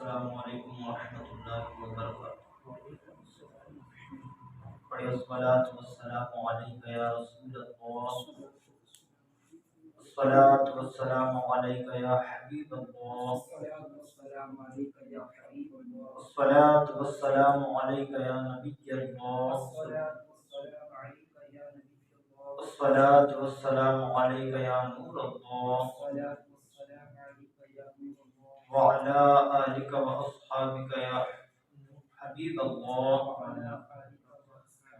السلام علیکم ورحمۃ اللہ وبرکاتہ۔ پڑھیے الصلاۃ والسلام علیک یا رسول اللہ، الصلاۃ والسلام علیک یا حبیب اللہ، الصلاۃ والسلام علیک یا نبی اللہ، الصلاۃ والسلام علیک یا نور اللہ، وعلى آلك وأصحابك يا حبيب الله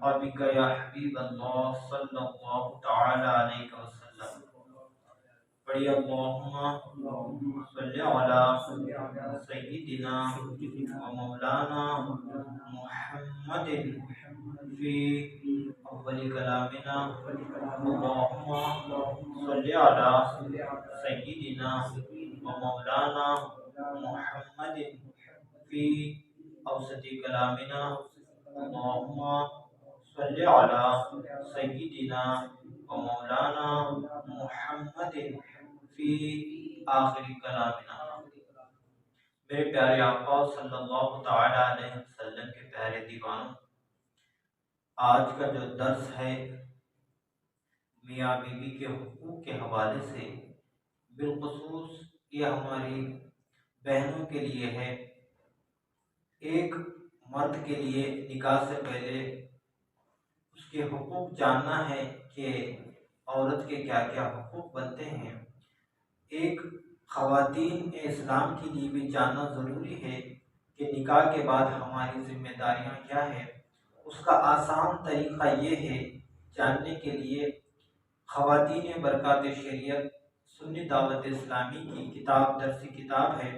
وبك يا حبيب الله صلى الله تعالى عليه وسلم۔ پڑھیے اللهم صل على سيدنا ومولانا محمد في أول كلامنا، اللهم صل على سيدنا ومولانا محمد في أوسط كلامنا، اللهم صل على سيدنا ومولانا محمد في آخر كلامنا۔ میرے پیارے آقا صلی اللہ تعالی علیہ وسلم کے پیارے دیوانوں، آج کا جو درس ہے میاں بیوی کے حقوق کے حوالے سے، بالخصوص یہ ہماری بہنوں کے لیے ہے۔ ایک مرد کے لیے نکاح سے پہلے اس کے حقوق جاننا ہے کہ عورت کے کیا کیا حقوق بنتے ہیں۔ ایک خواتین اسلام کے لیے بھی جاننا ضروری ہے کہ نکاح کے بعد ہماری ذمہ داریاں کیا ہیں۔ اس کا آسان طریقہ یہ ہے جاننے کے لیے، خواتین برکات شریعت سنی دعوت اسلامی کی کتاب درسی کتاب ہے،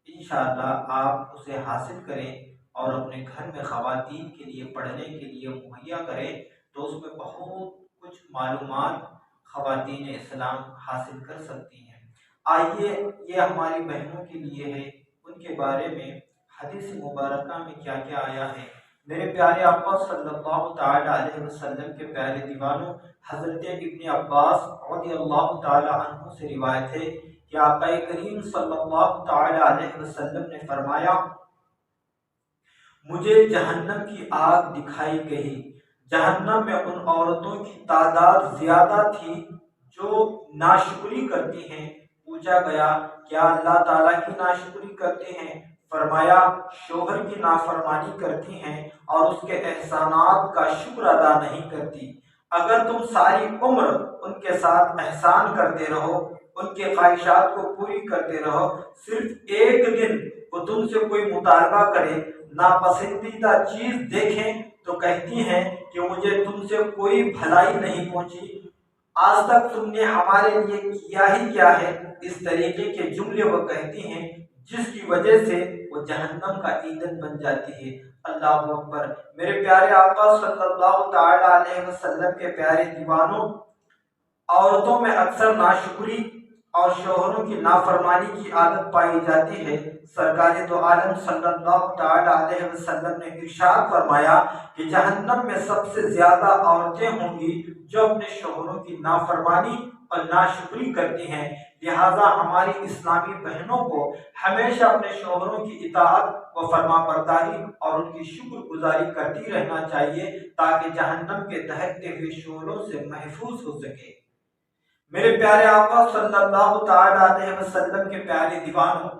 انشاءاللہ آپ اسے حاصل کریں اور اپنے گھر میں خواتین کے لیے پڑھنے کے لیے مہیا کریں، تو اس میں بہت کچھ معلومات خواتین اسلام حاصل کر سکتی ہیں۔ آئیے یہ ہماری بہنوں کے لیے ہے، ان کے بارے میں حدیث مبارکہ میں کیا کیا آیا ہے۔ میرے پیارے آقا صلی اللہ تعالی علیہ وسلم کے پیارے دیوانوں، حضرت ابن عباس رضی اللہ تعالی عنہ سے روایت ہے کہ آقا کریم صلی اللہ تعالی علیہ وسلم نے فرمایا، مجھے جہنم کی آگ دکھائی گئی۔ جہنم میں ان عورتوں کی تعداد زیادہ تھی جو ناشکری کرتی ہیں۔ پوچھا گیا کیا اللہ تعالیٰ کی ناشکری کرتے ہیں؟ فرمایا شوہر کی نافرمانی کرتی ہیں اور اس کے احسانات کا شکر ادا نہیں کرتی۔ اگر تم ساری عمر ان کے ساتھ احسان کرتے رہو، ان کے خواہشات کو پوری کرتے رہو، صرف ایک دن وہ تم سے کوئی مطالبہ کرے، ناپسندیدہ چیز دیکھیں تو کہتی ہیں کہ مجھے تم سے کوئی بھلائی نہیں پہنچی، آج تک تم نے ہمارے لیے کیا ہی کیا ہے، اس طریقے کے جملے وہ کہتی ہیں جس کی وجہ سے وہ جہنم کا ایندھن بن جاتی ہے۔ اللہ اکبر۔ میرے پیارے آقا صلی اللہ تعالی علیہ وسلم کے پیارے دیوانوں، عورتوں میں اکثر ناشکری اور شوہروں کی نافرمانی کی عادت پائی جاتی ہے۔ سرکار دو عالم صلی اللہ تعالی علیہ وسلم نے ارشاد فرمایا کہ جہنم میں سب سے زیادہ عورتیں ہوں گی جو اپنے شوہروں کی نافرمانی اور ناشکری کرتی ہیں۔ لہذا ہماری اسلامی بہنوں کو ہمیشہ اپنے شوہروں کی اطاعت و فرما برداری اور ان کی شکر گزاری کرتی رہنا چاہیے تاکہ جہنم کے دہکتے ہوئے شعلوں سے محفوظ ہو سکے۔ میرے پیارے آقا صلی اللہ تعالی علیہ وسلم کے پیارے دیوانوں،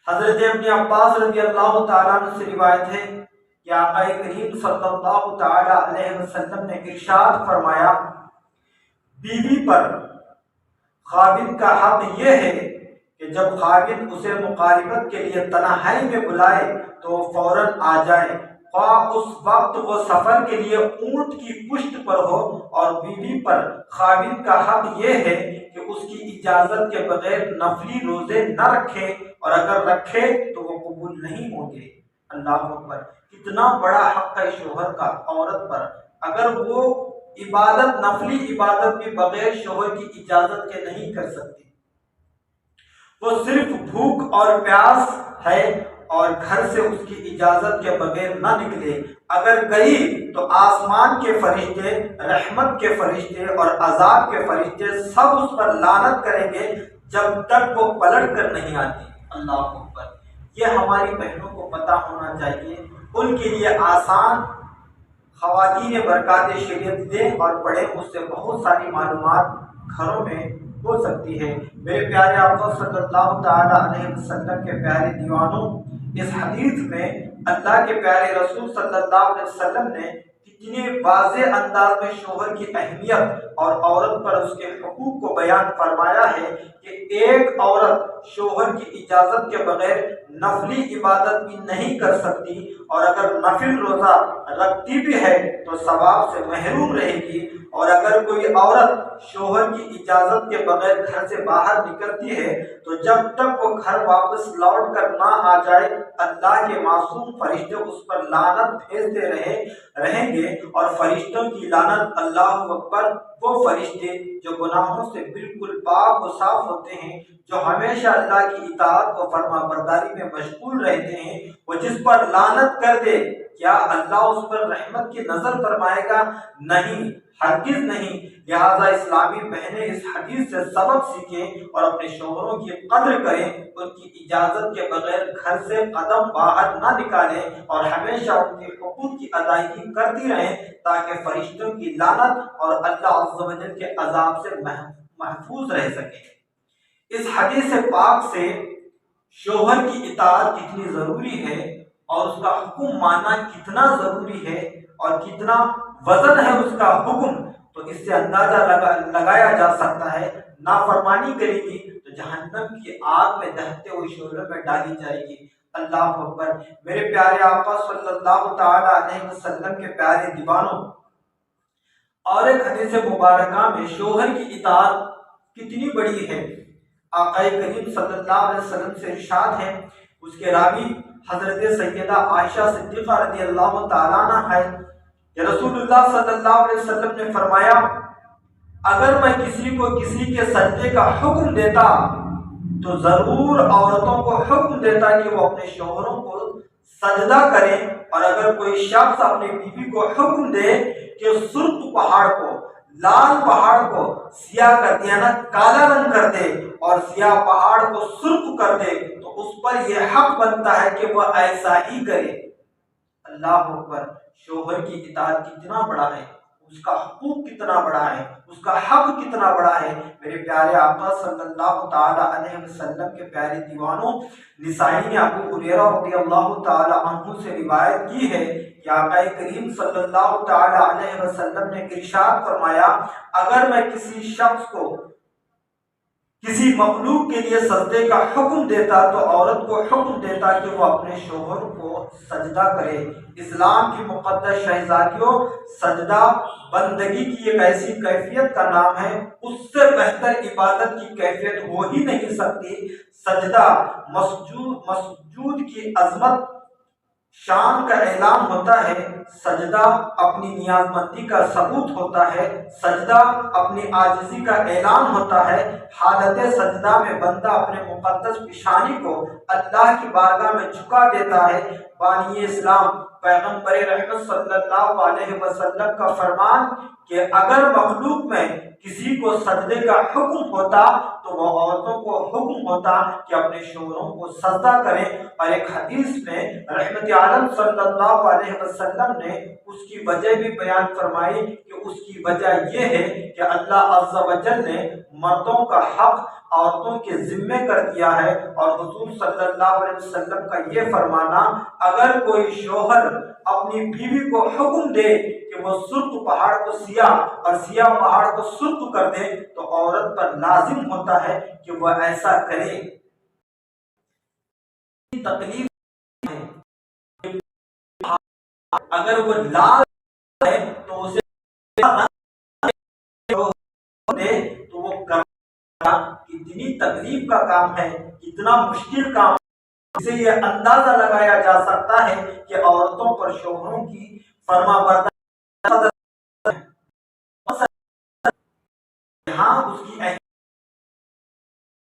حضرت ابن عباس رضی اللہ تعالیٰ عنہ سے روایت ہے کہ آقا کریم صلی اللہ تعالی علیہ وسلم نے ارشاد فرمایا، بیوی پر خاوند کا حق یہ ہے کہ جب خاوند اسے مقاربت کے لیے تنہائی میں بلائے تو وہ فوراً آ جائے، خواہ اس وقت وہ سفر کے لیے اونٹ کی پشت پر ہو، اور بیوی پر خاوند کا حق یہ ہے کہ اس کی اجازت کے بغیر نفلی روزے نہ رکھے، اور اگر رکھے تو وہ قبول نہیں ہوں گے۔ اللہ اکبر۔ کتنا بڑا حق ہے شوہر کا عورت پر، اگر وہ عبادت نفلی عبادت بھی بغیر شوہر کی اجازت کے نہیں کر سکتی، وہ صرف بھوک اور پیاس ہے اور گھر سے اس کی اجازت کے بغیر نہ نکلے، اگر گئی تو آسمان کے فرشتے، رحمت کے فرشتے اور عذاب کے فرشتے سب اس پر لعنت کریں گے جب تک وہ پلٹ کر نہیں آتی۔ اللہ اکبر۔ یہ ہماری بہنوں کو پتہ ہونا چاہیے، ان کے لیے آسان خواتین برکات شریعت دیں اور پڑھیں، اس سے بہت ساری معلومات گھروں میں ہو سکتی ہے۔ میرے پیارے آقا صلی اللہ تعالی علیہ وسلم کے پیارے دیوانوں، اس حدیث میں اللہ کے پیارے رسول صلی اللہ علیہ وسلم نے کتنے واضح انداز میں شوہر کی اہمیت اور عورت پر اس کے حقوق کو بیان فرمایا ہے کہ ایک عورت شوہر کی اجازت کے بغیر نفلی عبادت بھی نہیں کر سکتی، اور اگر نفل روزہ رکھتی بھی ہے تو ثواب سے محروم رہے گی، اور اگر کوئی عورت شوہر کی اجازت کے بغیر گھر سے باہر نکلتی ہے تو جب تک وہ گھر واپس لوٹ کر نہ آ جائے اللہ کے معصوم فرشتے اس پر لعنت بھیجتے رہیں گے، اور فرشتوں کی لعنت، اللہ اکبر، وہ فرشتے جو گناہوں سے بالکل پاک و صاف ہوتے ہیں، جو ہمیشہ اللہ کی اطاعت و فرما برداری میں مشغول رہتے ہیں، وہ جس پر لعنت کر دے کیا اللہ اس پر رحمت کی نظر فرمائے گا؟ نہیں، ہرگز نہیں۔ لہذا اسلامی بہنیں اس حدیث سے سبق سیکھیں اور اپنے شوہروں کی قدر کریں، ان کی اجازت کے بغیر گھر سے قدم باہر نہ نکالیں، اور ہمیشہ ان کے حقوق کی ادائیگی کرتی رہیں تاکہ فرشتوں کی لعنت اور اللہ عز و جل کے عذاب سے محفوظ رہ سکیں۔ اس حدیث پاک سے شوہر کی اطاعت کتنی ضروری ہے اور اس کا حکم ماننا کتنا ضروری ہے اور کتنا وزن ہے اس کا حکم، تو اس سے اندازہ لگایا جا سکتا ہے۔ نافرمانی کرے گی تو جہنم کی آگ میں دہتے ہوئے شعلوں میں ڈالی جائے گی۔ اللہ اکبر۔ میرے پیارے آقا صلی اللہ تعالی علیہ وسلم کے پیارے دیوانوں، اور ایک حدیث مبارکہ میں شوہر کی اطاعت کتنی بڑی ہے آقا کریم صلی اللہ علیہ وسلم سے ارشاد ہے، اس کے راوی حضرت سیدہ عائشہ صدیقہ رضی اللہ تعالیٰ عنہ ہے کہ رسول اللہ صلی اللہ علیہ وسلم نے فرمایا، اگر میں کسی کو کسی کے سجدے کا حکم دیتا تو ضرور عورتوں کو حکم دیتا کہ وہ اپنے شوہروں کو سجدہ کریں، اور اگر کوئی شخص اپنی بیوی کو حکم دے کہ سرخ پہاڑ کو، لال پہاڑ کو سیاہ کر دیا، نا کالا رنگ کر دے اور سیاہ پہاڑ کو سرخ کر دے، تو اس پر یہ حق بنتا ہے کہ وہ ایسا ہی کرے۔ اللہ اکبر۔ شوہر کی اطاعت کتنا بڑا ہے، اس کا حقوق کتنا بڑا ہے، اس کا حق کتنا بڑا ہے۔ میرے پیارے آقا صلی اللہ تعالی علیہ وسلم کے پیارے دیوانوں، نسائی نے ابو ہریرہ رضی اللہ تعالی عنہ سے روایت کی ہے کہ آقا کریم صلی اللہ تعالی علیہ وسلم نے ارشاد فرمایا، اگر میں کسی شخص کو کسی مخلوق کے لیے سجدے کا حکم دیتا تو عورت کو حکم دیتا کہ وہ اپنے شوہر کو سجدہ کرے۔ اسلام کی مقدس شہزادیوں، سجدہ بندگی کی ایک ایسی کیفیت کا نام ہے، اس سے بہتر عبادت کی کیفیت ہو ہی نہیں سکتی۔ سجدہ مسجود کی عظمت شان کا اعلان ہوتا ہے، سجدہ اپنی نیاز مندی کا ثبوت ہوتا ہے، سجدہ اپنی عاجزی کا اعلان ہوتا ہے۔ حالت سجدہ میں بندہ اپنے مقدس پیشانی کو اللہ کی بارگاہ میں جھکا دیتا ہے۔ بانی اسلام پیغمبر رحمت صلی اللہ علیہ وسلم کا فرمان کہ اگر مخلوق میں کسی کو سجدے کا حکم ہوتا تو وہ عورتوں کو حکم ہوتا کہ اپنے شوہروں کو سجدہ کریں، اور ایک حدیث میں رحمت عالم صلی اللہ علیہ وسلم نے اس کی وجہ بھی بیان فرمائی کہ اس کی وجہ یہ ہے کہ اللہ عز و جل نے مردوں کا حق عورتوں کے ذمے کر دیا ہے، اور حضور صلی اللہ علیہ وسلم کا یہ فرمانا، اگر کوئی شوہر اپنی بیوی کو حکم دے کہ وہ سرخ پہاڑ کو سیاہ اور سیاہ پہاڑ کو سرخ کر دے تو عورت پر لازم ہوتا ہے کہ وہ ایسا کرے۔ تکلیف ہے، اگر وہ لال ہے تو اسے دے تو وہ کرنا کتنی تکلیف کا کام ہے، کتنا مشکل کام ہے۔ اسے یہ اندازہ لگایا جا سکتا ہے کہ عورتوں پر شوہروں کی فرما برداری یہاں اس کی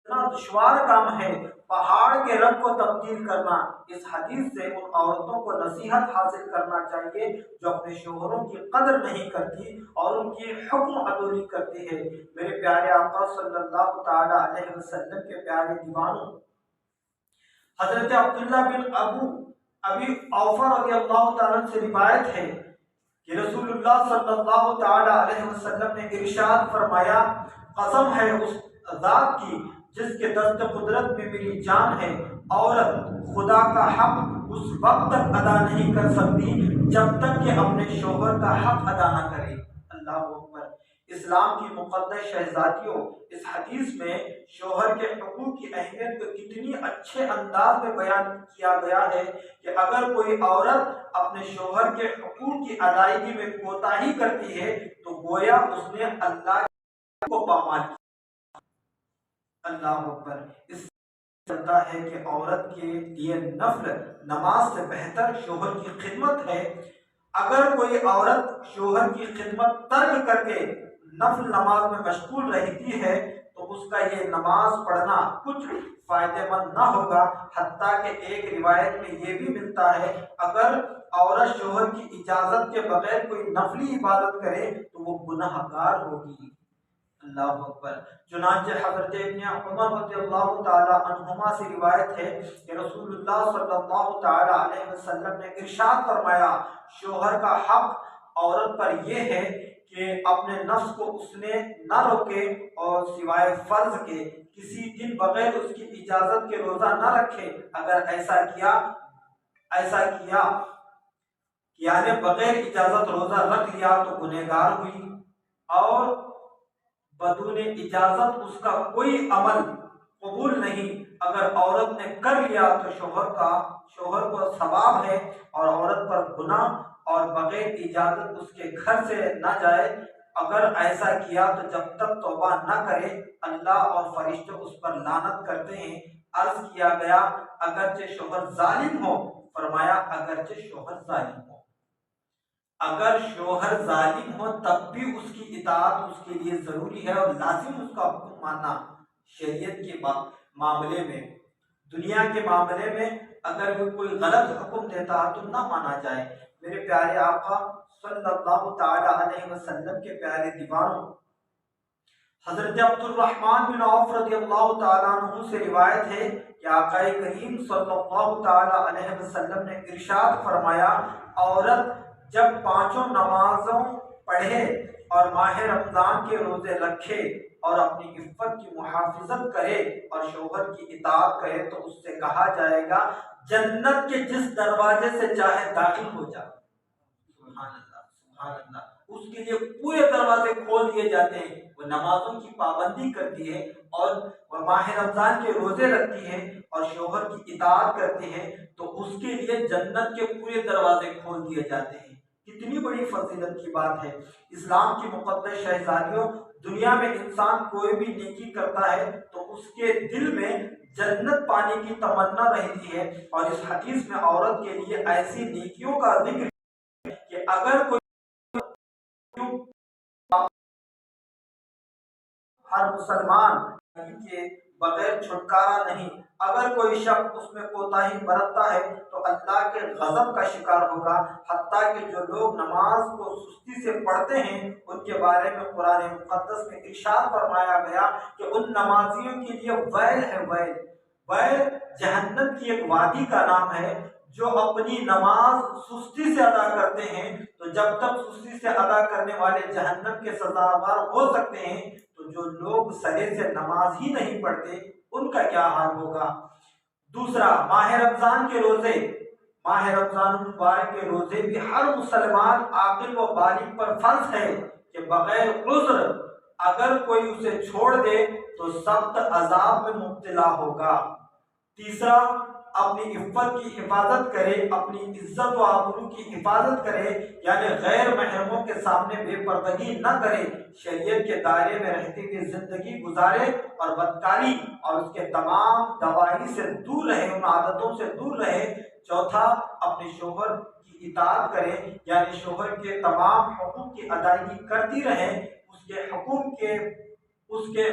اتنا دشوار کام ہے، پہاڑ کے رنگ کو تبدیل کرنا۔ اس حدیث سے ان عورتوں کو نصیحت حاصل کرنا چاہیے جو اپنے شوہروں کی قدر نہیں کرتی اور ان کی حکم عدولی کرتی ہے۔ میرے پیارے آقا صلی اللہ تعالی علیہ وسلم کے پیارے دیوانوں، حضرت عبداللہ بن ابی اوفا رضی اللہ تعالیٰ عنہ سے روایت ہے کہ رسول اللہ صلی اللہ تعالی علیہ وسلم نے ارشاد فرمایا، قسم ہے اس ذات کی جس کے دست قدرت میں میری جان ہے، عورت خدا کا حق اس وقت تک ادا نہیں کر سکتی جب تک کہ اپنے شوہر کا حق ادا نہ کرے۔ اللہ اکبر۔ اسلام کی مقدس شہزادیوں، اس حدیث میں شوہر کے حقوق کی اہمیت کو کتنی اچھے انداز میں بیان کیا گیا ہے کہ اگر کوئی عورت اپنے شوہر کے حقوق کی ادائیگی میں کوتاہی کرتی ہے تو گویا اس نے اللہ کو پامال کیا۔ اللہ اکبر۔ اس سے چلتا ہے کہ عورت کے لیے نفل نماز سے بہتر شوہر کی خدمت ہے۔ اگر کوئی عورت شوہر کی خدمت ترک کر کے نفل نماز میں مشغول رہتی ہے تو اس کا یہ نماز پڑھنا کچھ فائدہ مند نہ ہوگا، حتیٰ کہ ایک روایت میں یہ بھی ملتا ہے اگر عورت شوہر کی اجازت کے بغیر کوئی نفلی عبادت کرے تو وہ گناہ گار ہوگی۔ اللہ اکبر۔ چنانچہ حضرت ابن عمر رضی اللہ تعالی عنہما سے روایت ہے کہ رسول اللہ صلی اللہ تعالی علیہ وسلم نے ارشاد فرمایا، شوہر کا حق عورت پر یہ ہے کہ اپنے نفس کو اس نے نہ روکے اور سوائے فرض کے کسی دن بغیر اس کی اجازت کے روزہ نہ رکھے۔ اگر ایسا کیا یعنی بغیر اجازت روزہ رکھ لیا تو گنہگار ہوئی، اور بدون اجازت اس کا کوئی عمل قبول نہیں۔ اگر عورت نے کر لیا تو شوہر کو ثواب ہے اور عورت پر گناہ، اور بغیر اجازت اس کے گھر سے نہ جائے۔ اگر ایسا کیا تو جب تک توبہ نہ کرے اللہ اور فرشتے اس پر لعنت کرتے ہیں۔ عرض کیا گیا اگرچہ شوہر ظالم ہو؟ فرمایا اگرچہ شوہر ظالم ہو۔ اگر شوہر ظالم ہو تب بھی اس کی اطاعت اس کے لیے ضروری ہے اور لازم اس کا حکم ماننا۔ شریعت کے معاملے میں، دنیا کے معاملے میں اگر وہ کوئی غلط حکم دیتا تو نہ مانا جائے۔ میرے پیارے آقا صلی اللہ تعالی علیہ وسلم کے پیارے دیوانوں، حضرت عبد الرحمن بن عوف رضی اللہ تعالیٰ عنہ سے روایت ہے کہ آقا کریم صلی اللہ تعالی علیہ وسلم نے ارشاد فرمایا، عورت جب پانچوں نمازوں پڑھے اور ماہ رمضان کے روزے رکھے اور اپنی عفت کی محافظت کرے اور شوہر کی اطاعت کرے تو اس سے کہا جائے گا جنت کے جس دروازے سے چاہے داخل ہو جا۔ سبحان اللہ، سبحان اللہ۔ اس کے لیے پورے دروازے کھول دیے جاتے ہیں۔ وہ نمازوں کی پابندی کرتی ہے اور وہ ماہ رمضان کے روزے رکھتی ہے اور شوہر کی اطاعت کرتی ہے تو اس کے لیے جنت کے پورے دروازے کھول دیے جاتے ہیں۔ کتنی بڑی فضیلت کی بات ہے۔ اسلام کی مقدس شہزادیوں، دنیا میں انسان کوئی بھی نیکی کرتا ہے تو اس کے دل میں جنت پانے کی تمنا رہتی ہے، اور اس حدیث میں عورت کے لیے ایسی نیکیوں کا ذکر کہ اگر کوئی ہر مسلمان کے بغیر چھٹکارا نہیں، اگر کوئی شخص اس میں کوتاہی برتتا ہے تو اللہ کے غضب کا شکار ہوگا۔ حتیٰ کہ جو لوگ نماز کو سستی سے پڑھتے ہیں ان کے بارے میں قرآن مقدس میں ارشاد فرمایا گیا کہ ان نمازیوں کے لیے ویل ہے، ویل۔ ویل جہنم کی ایک وادی کا نام ہے۔ جو اپنی نماز سستی سے ادا کرتے ہیں تو جب تک سستی سے ادا کرنے والے جہنم کے سزاوار ہو سکتے ہیں تو جو لوگ سرے سے نماز ہی نہیں پڑھتے ان کا کیا حال ہوگا۔ دوسرا، ماہ رمضان کے روزے، ماہ رمضان المبارک کے روزے بھی ہر مسلمان عاقل و بالغ پر فرض ہے کہ بغیر عذر اگر کوئی اسے چھوڑ دے تو سخت عذاب میں مبتلا ہوگا۔ تیسرا، اپنی عفت کی حفاظت کرے، اپنی عزت و آبرو کی حفاظت کرے، یعنی غیر محرموں کے سامنے بے پردگی نہ کرے، شریعت کے دائرے میں رہتے ہوئے زندگی گزارے اور بدکاری اور اس کے تمام دوائی سے دور رہے، ان عادتوں سے دور رہے۔ چوتھا، اپنے شوہر کی اطاعت کرے، یعنی شوہر کے تمام حقوق کی ادائیگی کرتی رہے، اس کے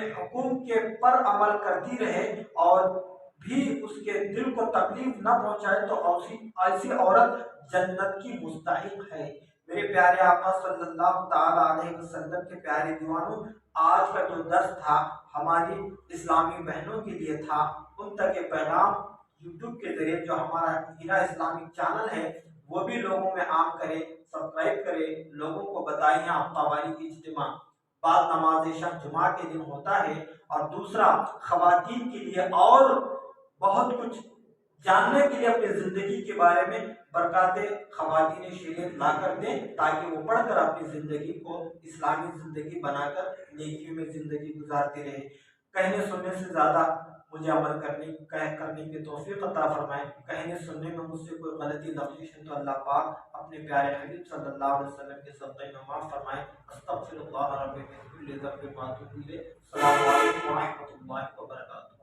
حقوق کے پر عمل کرتی رہے اور بھی اس کے دل کو تکلیف نہ پہنچائے تو ایسی عورت جنت کی مستحق ہے۔ میرے پیارے آقا صلی اللہ تعالی علیہ وسلم کے پیارے دیوانوں، آج کا جو درس تھا ہماری اسلامی بہنوں کے لیے تھا، ان تک یہ پیغام یوٹیوب کے ذریعے جو ہمارا ہیرا اسلامک چینل ہے وہ بھی لوگوں میں عام کرے، سبسکرائب کرے، لوگوں کو بتائیں ہفتہ واری کی اجتماع بعد نماز شب جمعہ کے دن ہوتا ہے۔ اور دوسرا، خواتین کے لیے اور بہت کچھ جاننے کے لیے اپنی زندگی کے بارے میں برکات خواتین شریعت لا کر دیں، تاکہ وہ پڑھ کر اپنی زندگی کو اسلامی زندگی بنا کر نیکیوں میں زندگی گزارتے رہے۔ کہنے سننے سے زیادہ مجھے عمل کرنے کی توفیق عطا فرمائے۔ کہنے سننے میں مجھ سے کوئی غلطی لفظ ہے تو اللہ پاک اپنے پیارے حبیب صلی اللہ علیہ وسلم کے صدقے میں معاف فرمائے۔ استغفر اللہ رب من کل ذنب و اتوب الیہ۔ السلام علیکم ورحمۃ اللہ وبرکاتہ۔